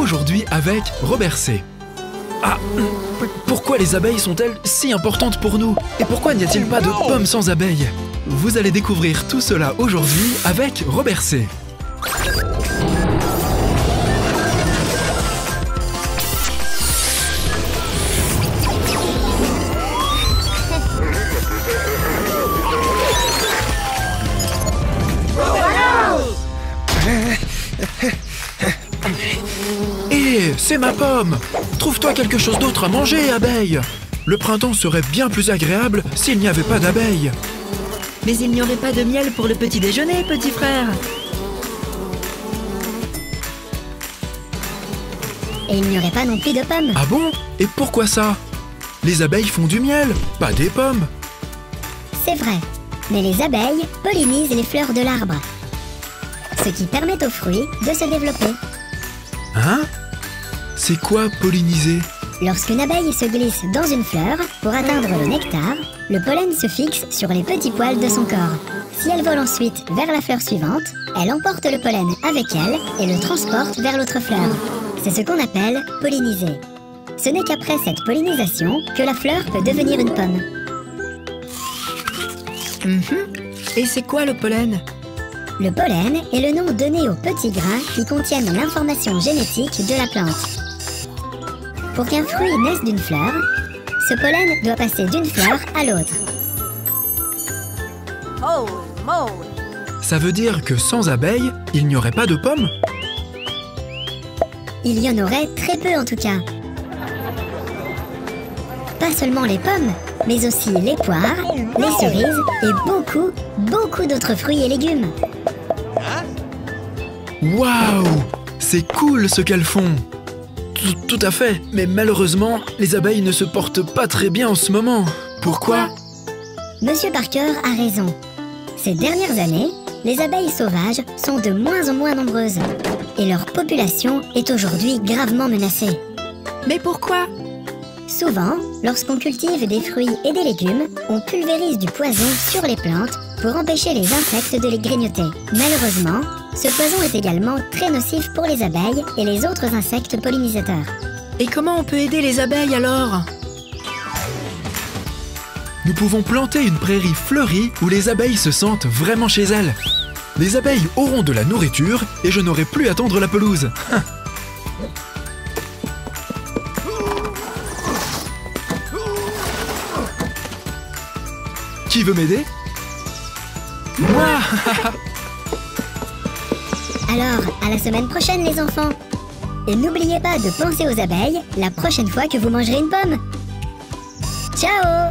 aujourd'hui avec Robert C. Ah, pourquoi les abeilles sont-elles si importantes pour nous? Et pourquoi n'y a-t-il pas de pommes sans abeilles? Vous allez découvrir tout cela aujourd'hui avec Robert C. Hé, c'est ma pomme! Trouve-toi quelque chose d'autre à manger, abeille! Le printemps serait bien plus agréable s'il n'y avait pas d'abeilles. Mais il n'y aurait pas de miel pour le petit déjeuner, petit frère. Et il n'y aurait pas non plus de pommes. Ah bon? Et pourquoi ça? Les abeilles font du miel, pas des pommes. C'est vrai, mais les abeilles pollinisent les fleurs de l'arbre, ce qui permet aux fruits de se développer. Hein? C'est quoi polliniser? Lorsqu'une abeille se glisse dans une fleur pour atteindre le nectar, le pollen se fixe sur les petits poils de son corps. Si elle vole ensuite vers la fleur suivante, elle emporte le pollen avec elle et le transporte vers l'autre fleur. C'est ce qu'on appelle polliniser. Ce n'est qu'après cette pollinisation que la fleur peut devenir une pomme. Et c'est quoi le pollen? Le pollen est le nom donné aux petits grains qui contiennent l'information génétique de la plante. Pour qu'un fruit naisse d'une fleur, ce pollen doit passer d'une fleur à l'autre. Ça veut dire que sans abeilles, il n'y aurait pas de pommes? Il y en aurait très peu en tout cas. Pas seulement les pommes, mais aussi les poires, les cerises et beaucoup d'autres fruits et légumes. Waouh! C'est cool ce qu'elles font! Tout à fait, mais malheureusement, les abeilles ne se portent pas très bien en ce moment. Pourquoi? Monsieur Parker a raison. Ces dernières années, les abeilles sauvages sont de moins en moins nombreuses et leur population est aujourd'hui gravement menacée. Mais pourquoi? Souvent, lorsqu'on cultive des fruits et des légumes, on pulvérise du poison sur les plantes pour empêcher les insectes de les grignoter. Malheureusement, ce poison est également très nocif pour les abeilles et les autres insectes pollinisateurs. Et comment on peut aider les abeilles alors? Nous pouvons planter une prairie fleurie où les abeilles se sentent vraiment chez elles. Les abeilles auront de la nourriture et je n'aurai plus à tondre la pelouse. Qui veut m'aider? Moi! Alors, à la semaine prochaine les enfants! Et n'oubliez pas de penser aux abeilles la prochaine fois que vous mangerez une pomme! Ciao!